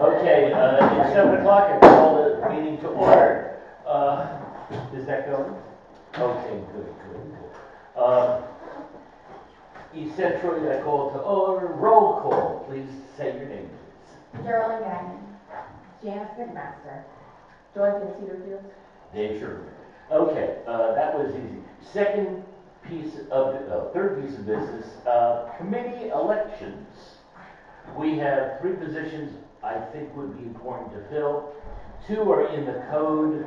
Okay, it's 7 o'clock, I call the meeting to order. Is that going? Okay, good. Essentially, I call to order, roll call. Please say your name, please. Geraldine Gagnon. Janice McMaster. Joy Cedarfield. Dave Sugarman. Okay, that was easy. Third piece of business, committee elections. We have 3 positions I think would be important to fill. 2 are in the code,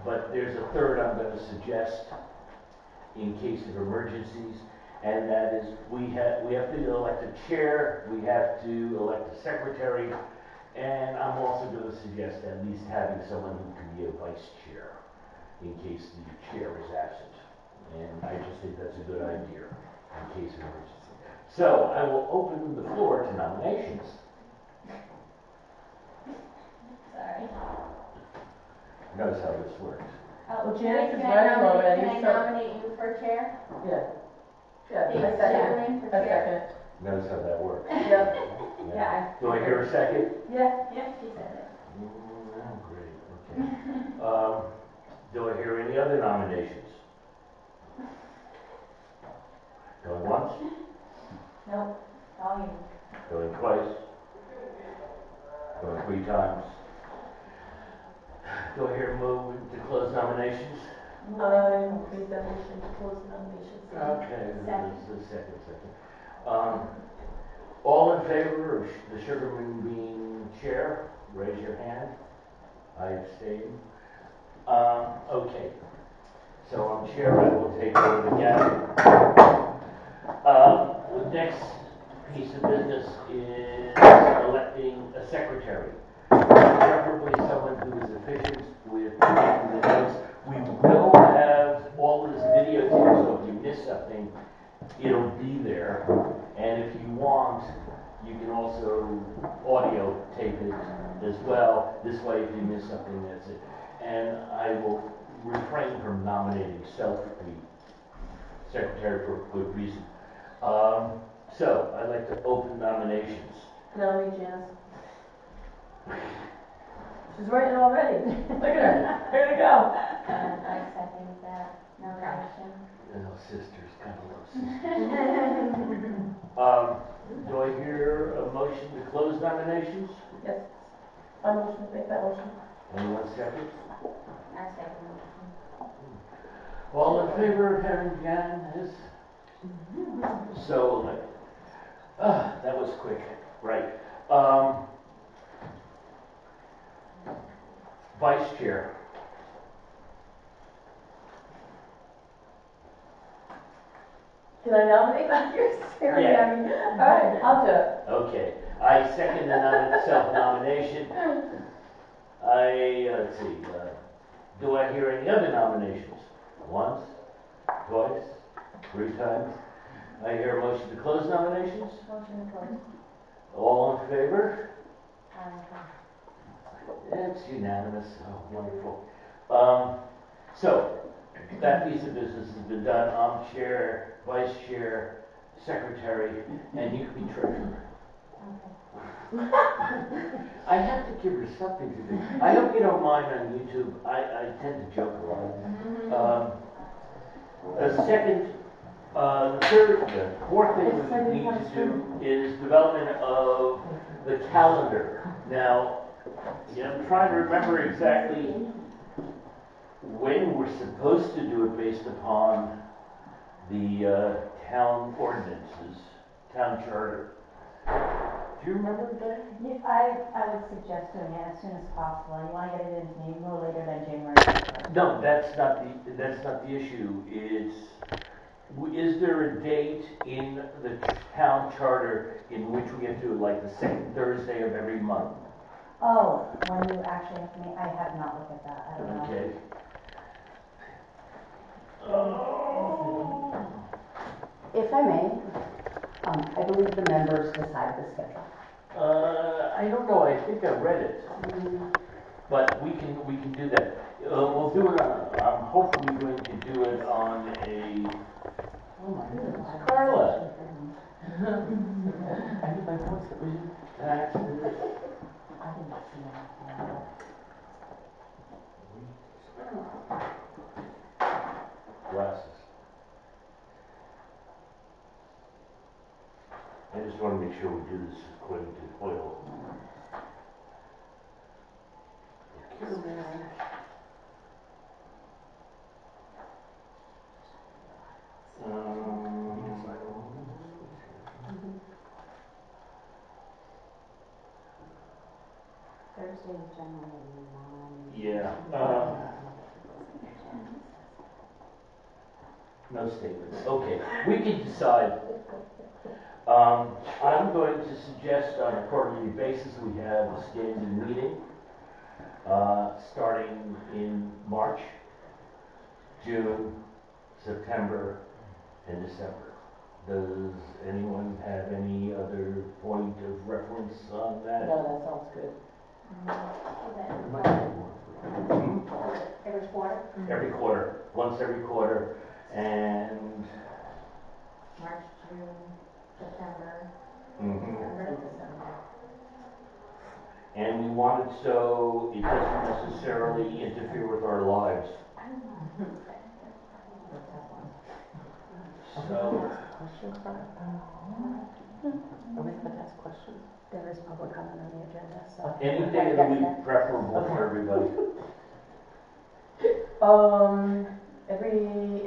but there's a third I'm going to suggest in case of emergencies, and that is we have to elect a chair, we have to elect a secretary, and I'm also going to suggest at least having someone who can be a vice chair in case the chair is absent. And I just think that's a good idea in case of emergency. So I will open the floor to nominations. Sorry. Notice how this works. Well, Janice is running already. Can I nominate you for chair? Yeah, Dave I second. Sugarman for chair? Notice how that works. Yep. Yeah. Do I hear a second? Yeah. Yes, she said it. Great, okay. Do I hear any other nominations? Going once? Nope. All you. Going twice? Going 3 times? Do I hear a move to close nominations? I make that motion to close nominations. Okay, Second. this is the second. All in favor of the Sugarman being chair, raise your hand. I abstain. Okay. So I'm chair, I will take over the gathering. The next piece of business is electing a secretary. Preferably someone who is efficient with taking the notes. We will have all of this videotape, so if you miss something, it'll be there. And if you want, you can also audio tape it as well. This way, if you miss something, that's it. And I will refrain from nominating the secretary for good reason. So I'd like to open nominations. Nominate Janice. She's writing already. Look at her. Here to go. I second that nomination. Oh, sisters, kind of love sisters. Do I hear a motion to close nominations? Yes. I motion to make that motion. Anyone second? I second that. All in favor of having Jan as so elected? That was quick. Right. Vice chair. Can I nominate? You're staring Yeah. at me. All right, I'll do it. Okay. I second the self-nomination. Let's see. Do I hear any other nominations? Once, twice, 3 times. I hear a motion to close nominations. Motion to close. All in favor? Aye. It's unanimous. Oh, wonderful. So, that piece of business has been done. I'm chair, vice chair, secretary, and you can be treasurer. I have to give her something to do. I hope you don't mind on YouTube. I tend to joke a lot. The fourth thing we need to do is development of the calendar. Now, I'm trying to remember exactly when we're supposed to do it based upon the town ordinances, town charter. Do you remember that? Yeah, I would suggest doing it as soon as possible. You want to get it into me no later than January 1st. No, that's not the issue. Is there a date in the town charter in which we have to do it, like the second Thursday of every month? Oh, when you actually have to meet, I have not looked at that. I don't know. Okay. If I may, I believe the members decide the schedule. I don't know. I think I read it, but we can do that. We'll do it on. I'm hopefully going to do it on a. Oh my goodness, Carla. I need my voice. Glasses. I just want to make sure we do this according to oil. Thursday is generally Yeah. No statements. Okay, we can decide. I'm going to suggest on a quarterly basis we have a standing meeting starting in March, June, September, and December. Does anyone have any other point of reference on that? No, that sounds good. Every quarter? Every quarter, once every quarter, and March, June, September, mhm. December. And we want it so it doesn't necessarily interfere with our lives. So, Questions, Brian? Are we going to ask questions? There is public comment on the agenda, so. any day of the week preferable for everybody.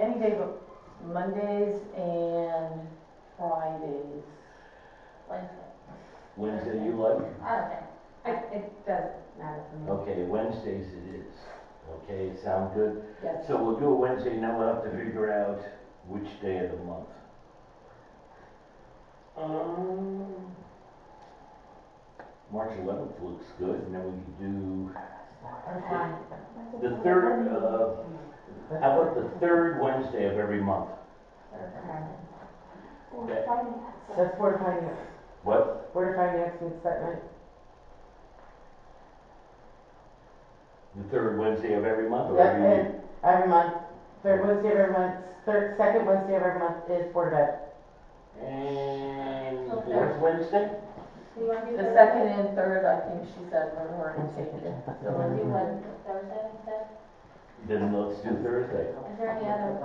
Any day but Mondays and Fridays. Wednesday you like? I don't think. It doesn't matter for me. Okay, Wednesdays it is. Okay, sound good? Yes. So we'll do a Wednesday, now we'll have to figure out which day of the month. March 11th looks good, and then we could do the third, how about the third Wednesday of every month? Okay. That's Board of Finance. What? Board of Finance meets that night. The third Wednesday of every month or Yep, every week? and every month. Third Wednesday of every month. Second Wednesday of every month is Board of Ed. And fourth Wednesday? Do you want to do The Thursday? second and third, I think she said, were already taken. So we'll do Thursday instead? Then let's do Thursday. Is there any other,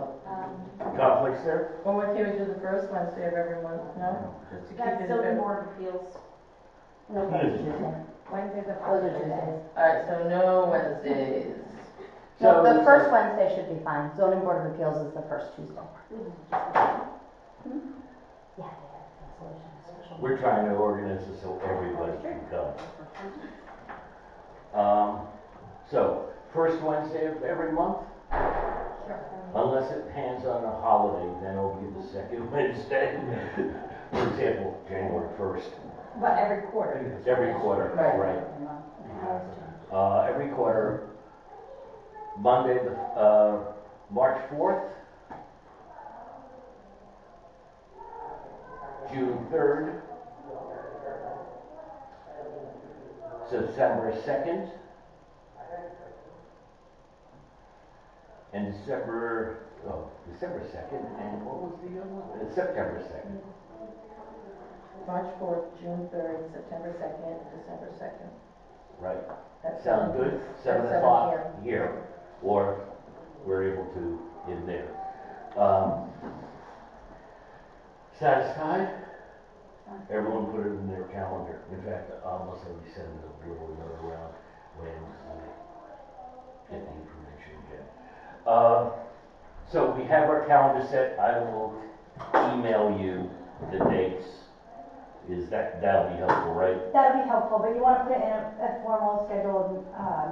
Conflicts there? Well, why can't we do the first Wednesday of every month? No? Just to keep that's it still the fair. Board of Appeals, No, that's Tuesday. Wednesdays are Those are Thursdays. Tuesdays. Alright, so no Wednesdays. No, the first Wednesday should be fine. Zoning Board of Appeals is the first Tuesday. Yeah, they have cancellation, special. We're trying to organize this so everybody can come. So, first Wednesday of every month, Sure. unless it hands on a holiday, then it'll be the second Wednesday. For example, January 1st. But every quarter. Every quarter, Right. right. Every quarter, Monday, March 4th, June 3rd, September 2nd, and December 2nd, and what was the other one? September 2nd. March 4th, June 3rd, September 2nd, December 2nd. Right. That's Sound good? 7 7 o'clock p.m. here, or we're able to in there. Satisfied? Everyone put it in their calendar. In fact, I'll most likely send a little note around when I get the information again. So we have our calendar set. I will email you the dates. That'll be helpful, right? That'd be helpful, but you want to put it in a formal scheduled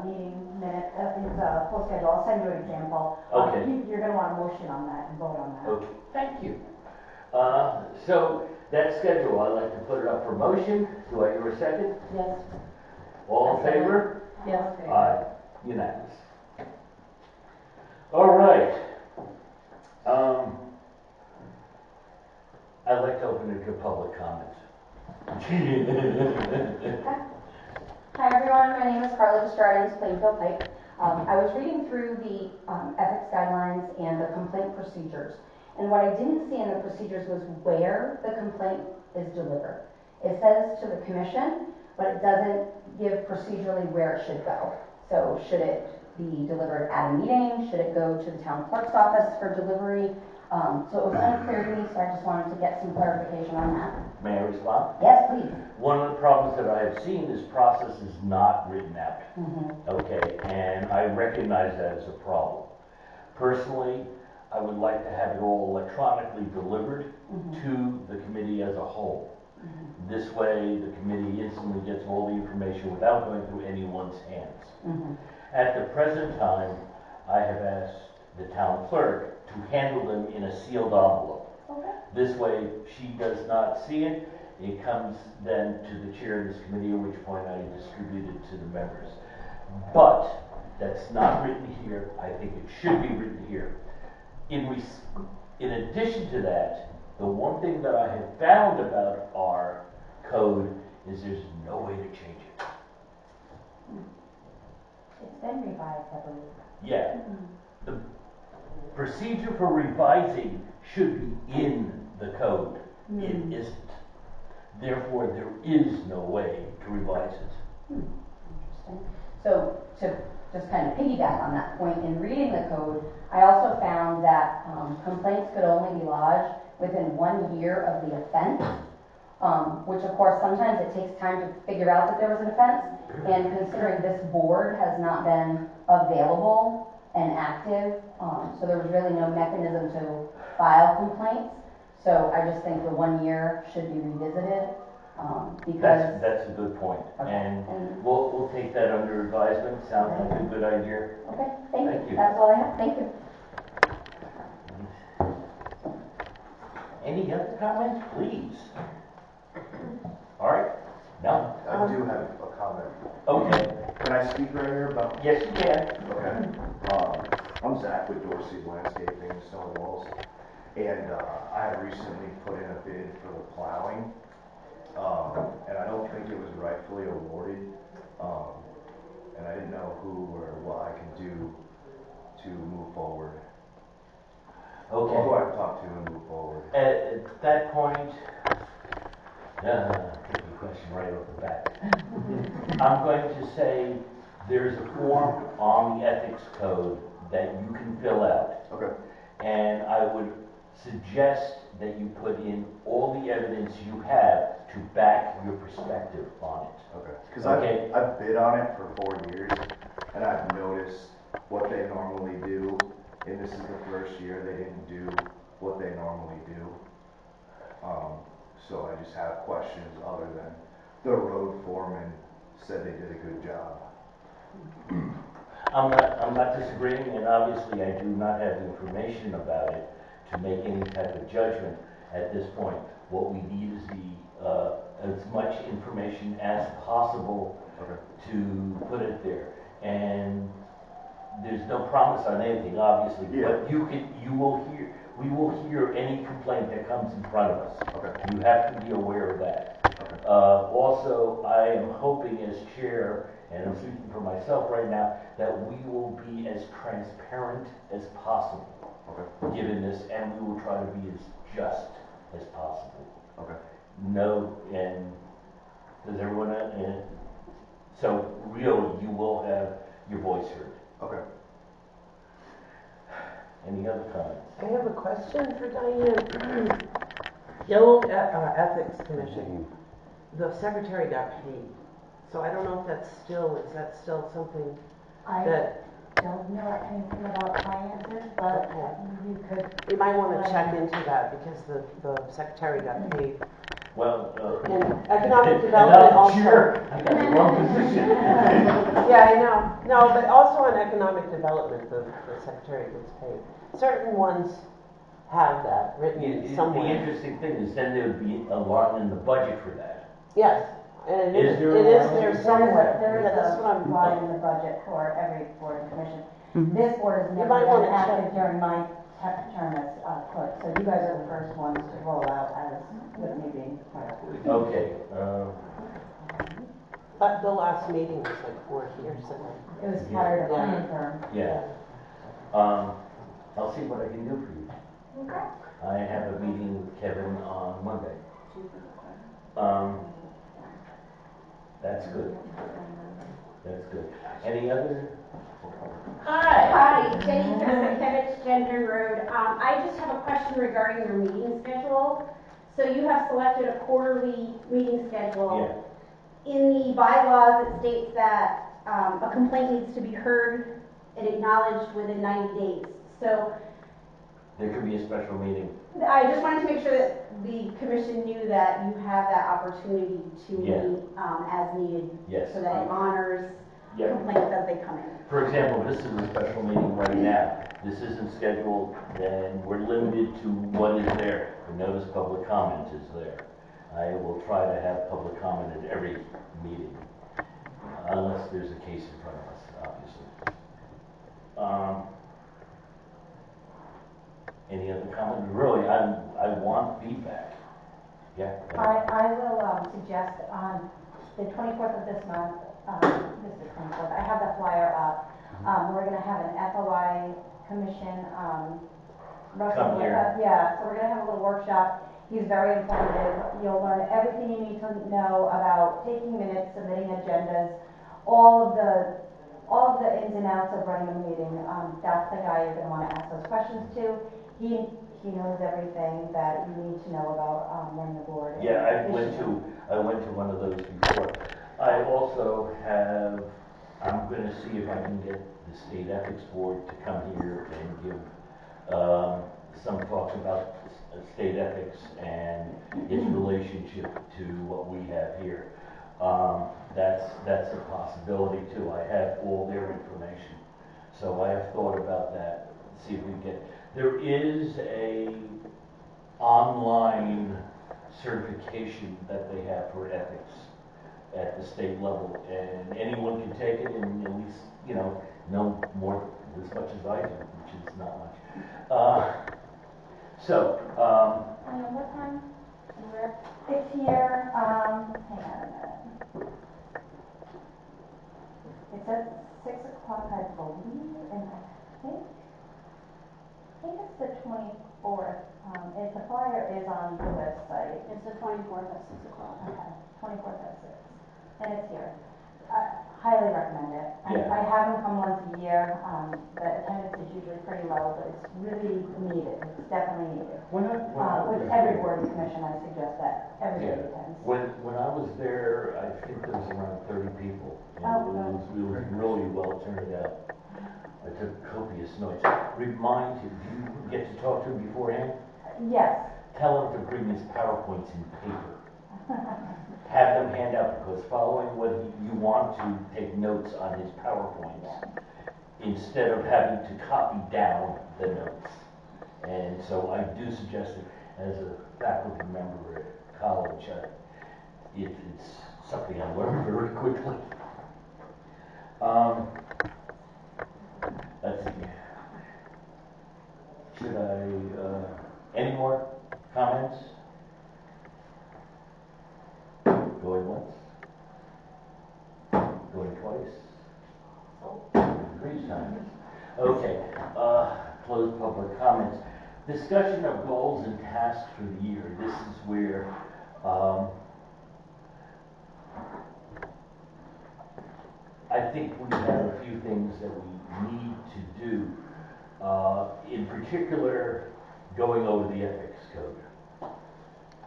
meeting minute, it's a full schedule, I'll send you an example. Okay. You're going to want a motion on that and vote on that. Okay, thank you. So that schedule, I'd like to put it up for motion. Do I hear a second? Yes. All in favor? Yes. Aye, unanimous. All right. I'd like to open it to public comment. Hi everyone, my name is Carla Destrades, Plainfield Pike. I was reading through the ethics guidelines and the complaint procedures, and what I didn't see in the procedures was where the complaint is delivered. It says to the commission, but it doesn't give procedurally where it should go. So should it be delivered at a meeting? Should it go to the town clerk's office for delivery? So it was unclear to me, so I just wanted to get some clarification on that. May I respond? Yes, please. One of the problems that I have seen, this process is not written out. Okay, and I recognize that as a problem. Personally, I would like to have it all electronically delivered to the committee as a whole. This way, the committee instantly gets all the information without going through anyone's hands. At the present time, I have asked the town clerk to handle them in a sealed envelope. This way, she does not see it. It comes then to the chair of this committee, at which point I distribute it to the members. But that's not written here. I think it should be written here. In addition to that, the one thing that I have found about our code is there's no way to change it. It's been revised, I believe. Yeah. The procedure for revising should be in the code. It isn't. Therefore, there is no way to revise it. Interesting. So to just kind of piggyback on that point, in reading the code, I also found that complaints could only be lodged within 1 year of the offense, which of course sometimes it takes time to figure out that there was an offense, and considering this board has not been available and active, so there was really no mechanism to file complaints. So I just think the 1 year should be revisited, because... That's a good point. Okay. And we'll take that under advisement. Sounds like a good idea. Okay, thank Thank you. you. That's all I have. Thank you. Any other comments, please? All right. No? I do have a comment. Okay. Can I speak right here about? Yes, you can. Okay. I'm Zach with Dorsey's Landscaping and Stone Walls, and I had recently put in a bid for the plowing, and I don't think it was rightfully awarded, and I didn't know who or what I can do to move forward. Okay. Or who I can talk to and move forward. At that point, tricky question right off the bat. I'm going to say there's a form on the ethics code that you can fill out. Okay. And I would suggest that you put in all the evidence you have to back your perspective on it. Okay. Because Okay. I've bid on it for 4 years, and I've noticed what they normally do, and this is the first year they didn't do what they normally do. So I just have questions other than the road foreman said they did a good job. I'm not disagreeing, and obviously I do not have information about it to make any type of judgment at this point. What we need is as much information as possible to put it there. And there's no promise on anything, obviously, but we will hear any complaint that comes in front of us. You have to be aware of that. Also, I am hoping as chair, and I'm speaking for myself right now, that we will be as transparent as possible given this, and we will try to be as just as possible. No, and does everyone, so really you will have your voice heard. Any other comments? I have a question for Diane. The old Ethics Commission, the secretary got paid. So I don't know if that's still, is that still something that... I don't know anything about finances, but you could... We might want to check into that because the secretary got paid. Well, and economic development also. Sure, I got the wrong position. Yeah, I know. No, but also on economic development, the secretary gets paid. Certain ones have that written somewhere. The interesting thing is then there would be a line in the budget for that. Yes, and it is there somewhere. There is That's what a I'm line in the budget for every board and commission. This board has You never might been wanna active check. during my term as clerk, so you guys are the first ones to roll out as with me being clerk. Okay. But the last meeting was like 4 years ago. It was prior to my term. Yeah. I'll see what I can do for you. Okay. I have a meeting with Kevin on Monday. That's good. That's good. Any other? Hi, Jenny Kevich, Gender Road. I just have a question regarding your meeting schedule. So you have selected a quarterly meeting schedule. Yeah. In the bylaws, it states that a complaint needs to be heard and acknowledged within 90 days. So There could be a special meeting. I just wanted to make sure that the commission knew that you have that opportunity to Yeah. meet as needed. Yes. So that it honors Yeah. complaints as they come in. For example, this is a special meeting right now. This isn't scheduled, then we're limited to what is there. The notice public comment is there. I will try to have public comment at every meeting, unless there's a case in front of us, obviously. Any other comment? Really, I want feedback. Yeah. I will suggest on the 24th of this month, this is the 24th, I have the flyer up. We're going to have an FOI commission. Come here. Yeah, so we're going to have a little workshop. He's very informative. You'll learn everything you need to know about taking minutes, submitting agendas, all of the ins and outs of running a meeting. That's the guy you're going to want to ask those questions to. He knows everything that you need to know about running the board. Yeah, I went to one of those before. I also have, I'm going to see if I can get the State Ethics Board to come here and give some talks about state ethics and its relationship to what we have here. That's a possibility too. I have all their information. So I have thought about that, see if we can get, there is a online certification that they have for ethics at the state level, and anyone can take it and at least, know more, as much as I do, which is not much. What time? Where? It's here, hang on a minute. It's at 6 o'clock, I believe, and I think it's the 24th. The flyer is on the website. It's the 24th at 6 o'clock. Okay, 24th at 6. And it's here. Highly recommend it. Yeah. I have them come once a year. The attendance is usually pretty low, but it's really needed. It's definitely needed. With every board and commission, I suggest that everybody attends. When I was there, I think there was around 30 people. And it was really well turned out. I took copious notes. Remind him, do you get to talk to him beforehand? Yes. Tell him to bring his PowerPoints in paper. Have them hand out, because following what you want to take notes on his PowerPoints instead of having to copy down the notes. And so I do suggest it as a faculty member at college. It's something I learned very quickly. Let's see. Should I, any more comments? Going once? Going twice? 3 times. Okay, close public comments. Discussion of goals and tasks for the year. This is where I think we have a few things that we need to do. In particular, going over the ethics code.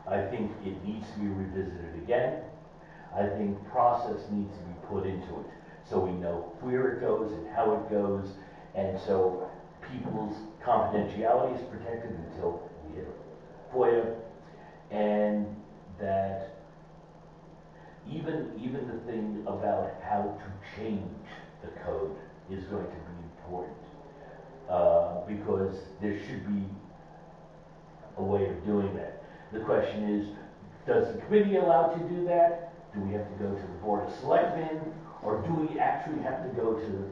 I think it needs to be revisited again. I think process needs to be put into it so we know where it goes and how it goes, and so people's confidentiality is protected until we hit FOIA, and that even the thing about how to change the code is going to be important, because there should be a way of doing that. The question is, does the committee allow to do that? Do we have to go to the Board of Selectmen? Or do we actually have to go to the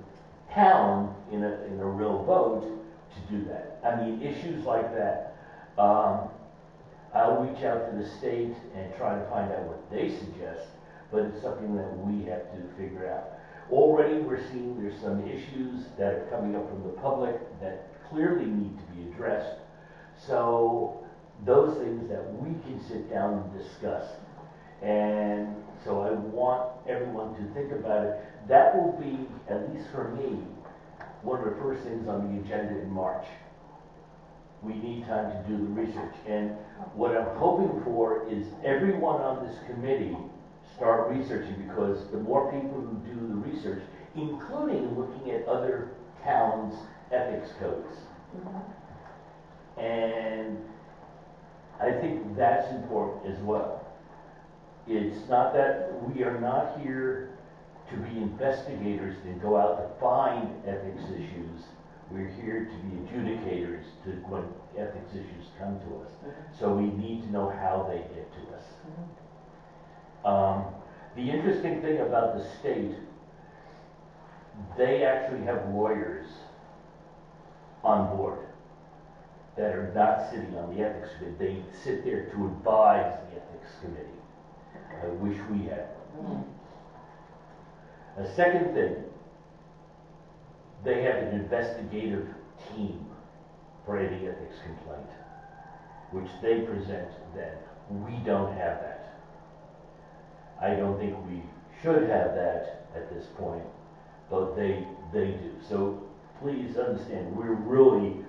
town in a real vote to do that? I mean, issues like that. I'll reach out to the state and try to find out what they suggest, but it's something that we have to figure out. Already we're seeing there's some issues that are coming up from the public that clearly need to be addressed. So those things that we can sit down and discuss. And So I want everyone to think about it. That will be, at least for me, one of the first things on the agenda in March. We need time to do the research. And what I'm hoping for is everyone on this committee start researching, because the more people who do the research, including looking at other towns' ethics codes. And I think that's important as well. It's not that we are not here to be investigators and go out to find ethics issues. We're here to be adjudicators to when ethics issues come to us. So we need to know how they get to us. The interesting thing about the state, they actually have lawyers on board that are not sitting on the ethics committee. They sit there to advise the ethics committee. I wish we had. A second thing, they have an investigative team for any ethics complaint, which they present then. We don't have that. I don't think we should have that at this point, but they do. So please understand, we're really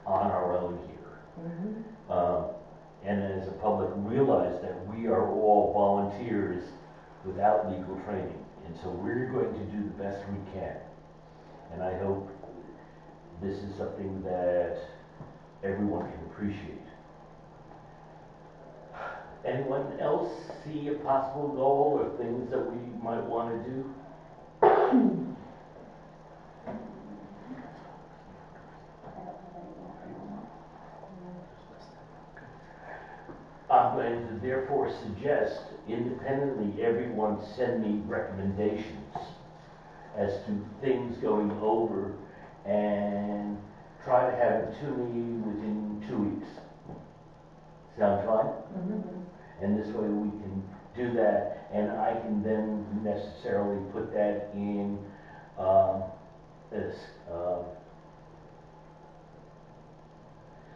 on our own here. And as a public, realize that we are all volunteers without legal training. And so we're going to do the best we can. And I hope this is something that everyone can appreciate. Anyone else see a possible goal or things that we might want to do? I'm going to therefore suggest independently everyone send me recommendations as to things going over, and try to have it to me within 2 weeks. Sound fine? And this way we can do that, and I can then necessarily put that in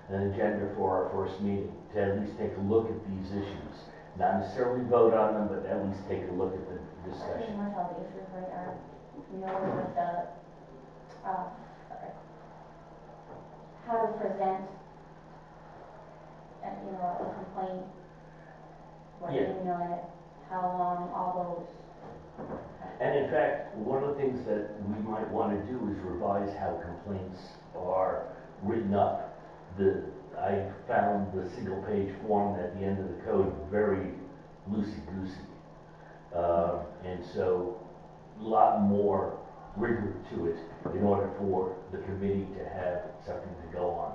an agenda for our first meeting, to at least take a look at these issues. Not necessarily vote on them, but at least take a look at the I think uh, discussion. most of the issues right are, with the, how to present, a complaint, what Yeah. in it, how long, all those. And in fact, one of the things that we might want to do is revise how complaints are written up. I found the single page form at the end of the code very loosey-goosey. And so a lot more rigor to it in order for the committee to have something to go on.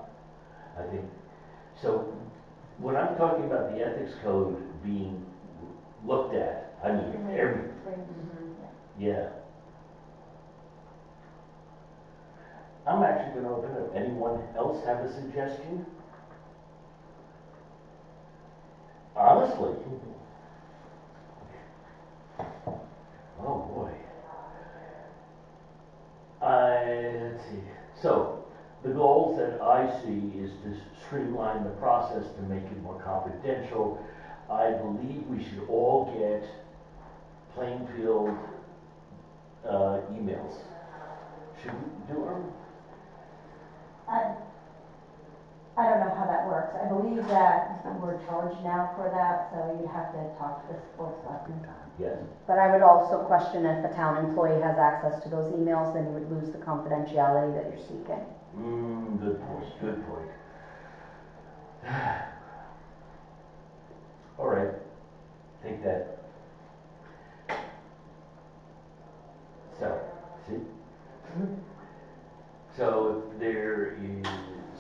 I think, so when I'm talking about the ethics code being looked at, I mean yeah. I'm actually going to open it up. Anyone else have a suggestion? Honestly. Oh boy. Let's see. So, the goals that I see is to streamline the process to make it more confidential. I believe we should all get Plainfield emails. Should we do them? I don't know how that works. I believe that we're charged now for that, so you'd have to talk to the sports selectman. Yes. But I would also question if a town employee has access to those emails, then you would lose the confidentiality that you're seeking. Good point, good point. All right, take that. So, see? So if there is,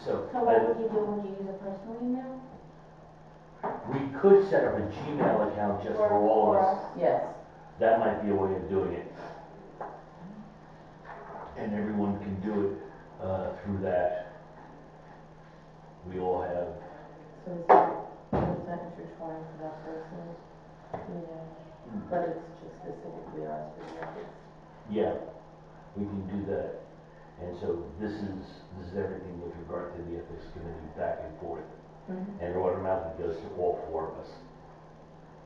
So what would you do? Would you use a personal email? we could set up a Gmail account just for all of us. Yes. That might be a way of doing it. And everyone can do it through that. We all have, So is that intertwined for that person? Yeah. But it's just specifically ours for the ethics. yeah, we can do that. And so this is everything with regard to the ethics committee back and forth. And it automatically goes to all 4 of us.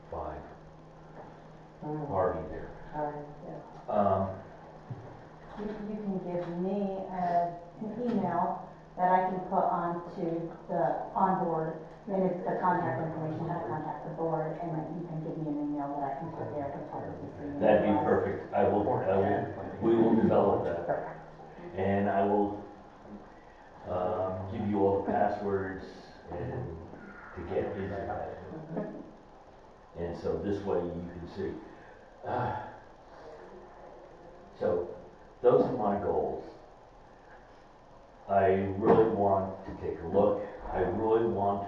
5. Harvey there. Yeah. You can give me an email that I can put onto the onboard, and it's the contact information, how to contact the board, and then you can give me an email that I can put there as part of this. That'd be perfect. We will develop that. And I will give you all the passwords and to get into that. And so this way you can see. So those are my goals. I really want to take a look. I really want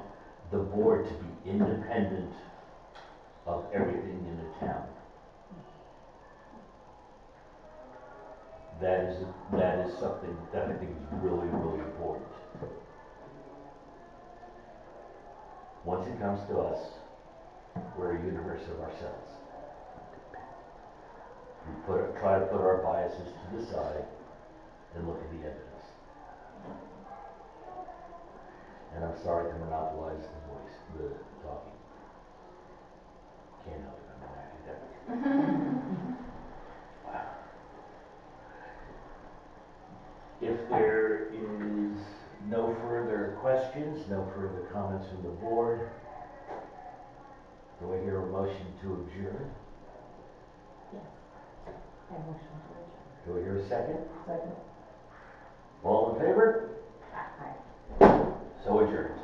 the board to be independent of everything in the town. That is something that I think is really, really important. Once it comes to us, we're a universe of ourselves. We try to put our biases to the side and look at the evidence. And I'm sorry to monopolize the talking. Can't help it, I'm an academic. If there is no further questions, no further comments from the board, do I hear a motion to adjourn? Do I hear a second? Second. All in favor? So adjourned.